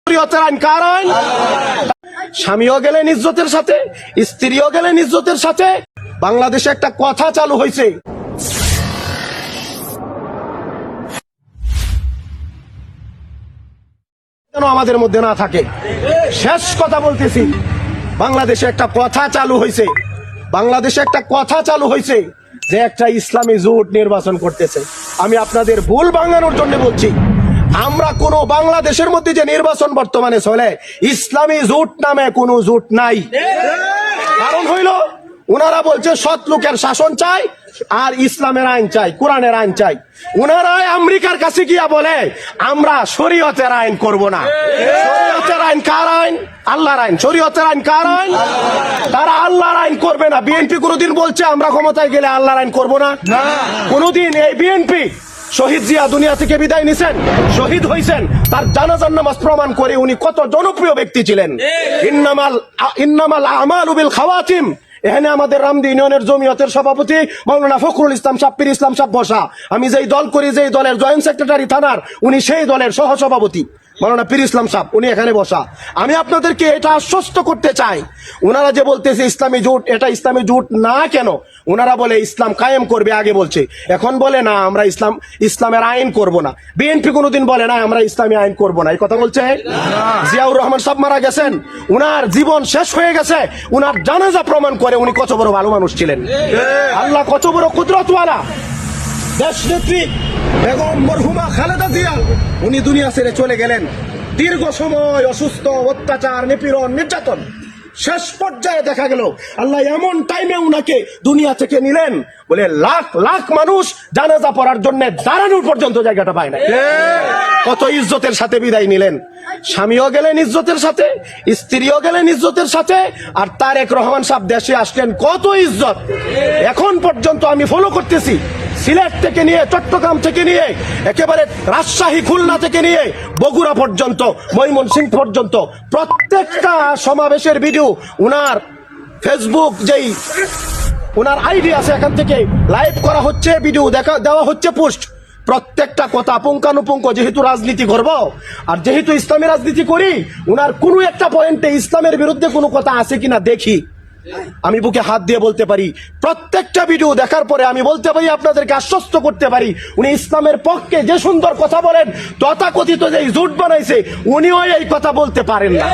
শরীয়তের আইন কার আইন? স্বামীও গেলেন ইজ্জতের সাথে, স্ত্রীও গেলেন ইজ্জতের সাথে। বাংলাদেশে একটা কথা চালু হয়েছে, যেন আমাদের মধ্যে না থাকে। শেষ কথা বলতেছি, বাংলাদেশে একটা কথা চালু হয়েছে, বাংলাদেশে একটা কথা চালু হয়েছে যে একটা ইসলামী জোট নির্বাচন করতেছে। আমি আপনাদের ভুল ভাঙানোর জন্য বলছি, আমরা কোন বাংলাদেশের মধ্যে যে নির্বাচন বর্তমানে চলে, ইসলামী জোট নামে কোনো জোট নাই। কারণ হইল উনারা বলছে সৎ লোকের শাসন চাই আর ইসলামের আইন চাই, কোরআনের আইন চাই। উনারাই আমেরিকার কাছে গিয়া বলে আমরা শরীয়তের আইন করব না। শরীয়তের আইন কার আইন? আল্লাহর আইন। শরীয়তের আইন কার আইন? তারা আল্লাহর আইন করবে না। বিএনপি কোনোদিন বলছে আমরা ক্ষমতায় গেলে আল্লাহর আইন করব না? কোনোদিন। এই বিএনপি শহীদ জিয়া দুনিয়া থেকে বিদায় নিছেন, শহীদ হয়েছেন, তার জানাজার নামাজ প্রমাণ করে উনি কত জনপ্রিয় ব্যক্তি ছিলেন। ইন্নামাল আমালু বিল খাওয়াতিম। এখানে আমাদের রামদি ইউনিয়নের জমিয়তের সভাপতি মাওলানা ফখরুল ইসলাম সাহেব, পীর ইসলাম সাহেব বসা। আমি যেই দল করি, যেই দলের জয়েন্ট সেক্রেটারি থানার, উনি সেই দলের সহসভাপতি মাওলানা পীর ইসলাম সাহেব, উনি এখানে বসা। আমি আপনাদেরকে এটা আশ্বস্ত করতে চাই, উনারা যে বলতেছে ইসলামী জোট, এটা ইসলামী জোট না। কেন? উনারা বলে ইসলাম কায়েম করবে, আগে বলছে, এখন বলে না আমরা ইসলামের আইন করব না। বিএনপি কোনোদিন বলে না আমরা ইসলামী আইন করব না। এই কথা বলছে। জিয়াউর রহমান সাহেব মারা গেছেন, উনার জীবন শেষ হয়ে গেছে, উনার জানাজা প্রমাণ করে উনি কত বড় ভালো মানুষ ছিলেন। আল্লাহ কত বড় কুদরতওয়ালা। দেশ নেত্রী বেগম মরহুমা খালেদা জিয়া, উনি দুনিয়া ছেড়ে চলে গেলেন। দীর্ঘ সময় অসুস্থ, অত্যাচার, নিপীড়ন, নির্যাতন, শেষ পর্যায়ে দেখা গেল আল্লাহ এমন টাইমে উনাকে দুনিয়া থেকে নিলেন, বলে লাখ লাখ মানুষ জানাজা পড়ার জন্য দাঁড়ানোর পর্যন্ত জায়গাটা পায় না। কত ইজ্জতের সাথে বিদায় নিলেন। স্বামীও গেলেন ইজ্জতের সাথে, স্ত্রীও গেলেন ইজ্জতের সাথে, আর তারেক রহমান সাহেব দেশে আসলেন কত ইজ্জত। এখন পর্যন্ত আমি ফলো করতেছি, সিলেট থেকে নিয়ে, চট্টগ্রাম থেকে নিয়ে, একেবারে রাজশাহী, খুলনা থেকে নিয়ে বগুড়া পর্যন্ত, ময়মনসিংহ পর্যন্ত প্রত্যেকটা সমাবেশের ভিডিও উনার ফেসবুক যেই উনার আইডি আছে, এখান থেকে লাইভ করা হচ্ছে, ভিডিও দেওয়া হচ্ছে, পোস্ট। প্রত্যেকটা কথা পুঙ্খানুপুঙ্খ, যেহেতু রাজনীতি করব আর যেহেতু ইসলামী রাজনীতি করি, উনার কোনো একটা পয়েন্টে ইসলামের বিরুদ্ধে কোনো কথা আছে কিনা দেখি। আমি বুকে হাত দিয়ে বলতে পারি, প্রত্যেকটা ভিডিও দেখার পরে আমি বলতে পারি, আপনাদেরকে আশ্বস্ত করতে পারি, উনি ইসলামের পক্ষে যে সুন্দর কথা বলেন, তথাকথিত যে জোট বানাইছে, উনিও এই কথা বলতে পারেন না।